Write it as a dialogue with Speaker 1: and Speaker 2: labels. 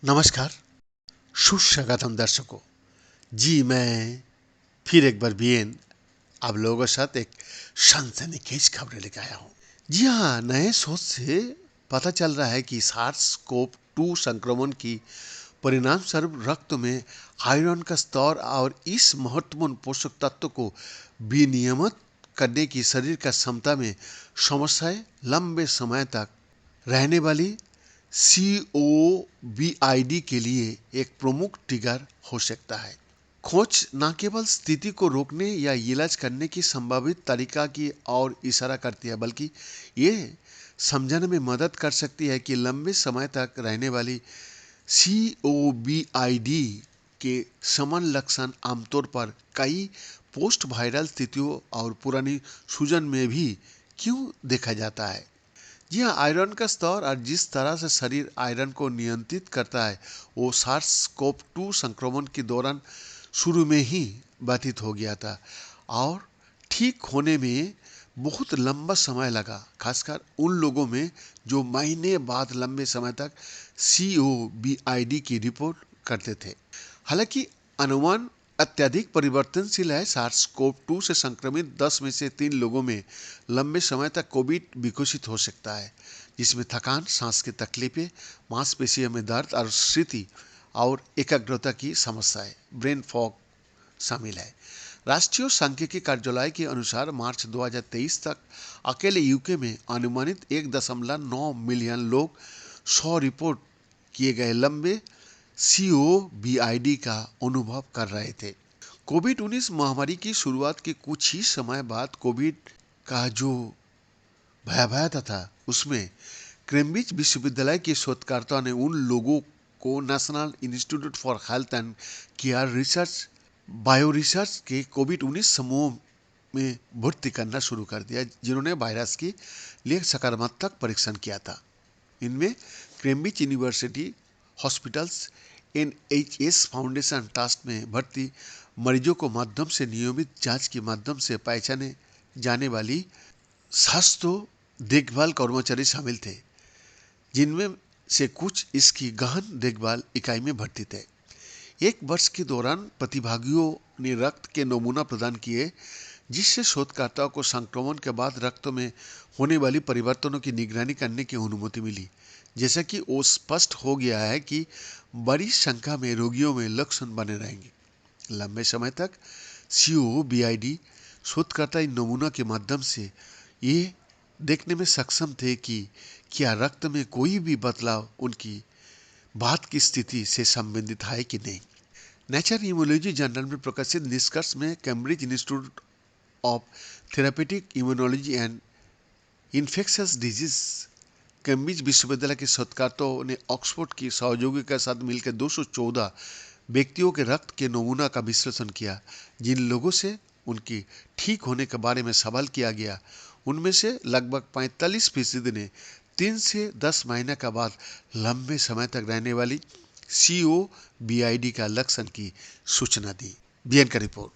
Speaker 1: नमस्कार, सुस्वागतम दर्शकों। जी मैं फिर एक बार बीएन आप लोगों के साथ एक सनसनीखेज खबरें लेकर आया हूँ। जी हाँ, नए शोध से पता चल रहा है कि सार्स कोव 2 संक्रमण की परिणाम स्वरूप रक्त में आयरन का स्तर और इस महत्वपूर्ण पोषक तत्व को विनियमित करने की शरीर का क्षमता में समस्याएं लंबे समय तक रहने वाली COVID के लिए एक प्रमुख ट्रिगर हो सकता है। खोज न केवल स्थिति को रोकने या इलाज करने की संभावित तरीका की ओर इशारा करती है, बल्कि ये समझने में मदद कर सकती है कि लंबे समय तक रहने वाली COVID के समान लक्षण आमतौर पर कई पोस्ट वायरल स्थितियों और पुरानी सूजन में भी क्यों देखा जाता है। जी हाँ, आयरन का स्तर और जिस तरह से शरीर आयरन को नियंत्रित करता है वो सार्स कोव 2 संक्रमण के दौरान शुरू में ही बाधित हो गया था और ठीक होने में बहुत लंबा समय लगा, खासकर उन लोगों में जो महीने बाद लंबे समय तक COVID की रिपोर्ट करते थे। हालांकि अनुमान अत्यधिक परिवर्तनशील है। सार्स कोव 2 से संक्रमित 10 में से 3 लोगों में लंबे समय तक कोविड विकसित हो सकता है, जिसमें थकान, सांस की तकलीफें, मांसपेशियों में दर्द और स्मृति और एकाग्रता की समस्याएं, ब्रेन फॉग शामिल है। राष्ट्रीय सांख्यिकी कार्यालय के अनुसार मार्च 2023 तक अकेले यूके में अनुमानित 1.9 मिलियन लोग 100 रिपोर्ट किए गए लंबे COVID का अनुभव कर रहे थे। कोविड-19 महामारी की शुरुआत के कुछ ही समय बाद कोविड का जो भयावहता था, उसमें कैम्ब्रिज विश्वविद्यालय के शोधकर्ताओं ने उन लोगों को national institute for health and care research bio research के कोविड-19 समूह में भर्ती करना शुरू कर दिया, जिन्होंने वायरस के लिए सकारात्मक परीक्षण किया था। इनमें Cambridge university hospitals NHS foundation trust में भर्ती मरीजों को माध्यम से नियमित जांच के माध्यम से पहचाने जाने वाली स्वास्थ्य देखभाल कर्मचारी शामिल थे, जिनमें से कुछ इसकी गहन देखभाल इकाई में भर्ती थे। 1 वर्ष के दौरान प्रतिभागियों ने रक्त के नमूना प्रदान किए, जिससे शोधकर्ताओं को संक्रमण के बाद रक्त में होने वाली परिवर्तनों की निगरानी करने की अनुमति मिली। जैसा कि वो स्पष्ट हो गया है कि बड़ी संख्या में रोगियों में लक्षण बने रहेंगे। लंबे समय तक COVID शोधकर्ता इन नमूना के माध्यम से ये देखने में सक्षम थे कि क्या रक्त में कोई भी बदलाव उनकी बाद की स्थिति से संबंधित है कि नहीं। नेचर इम्यूनोलॉजी जर्नल में प्रकाशित निष्कर्ष में Cambridge institute of therapeutic immunology and infectious disease Cambridge विश्वविद्यालय के शोधकर्ताओं ने ऑक्सफोर्ड की सहयोगी के साथ मिलकर 214 व्यक्तियों के रक्त के नमूना का विश्लेषण किया, जिन लोगों से उनकी ठीक होने के बारे में सवाल किया गया। उनमें से लगभग 45% ने 3 से 10 महीने के बाद लंबे समय तक रहने वाली COVID का लक्षण की सूचना दी। बीएन का रिपोर्ट।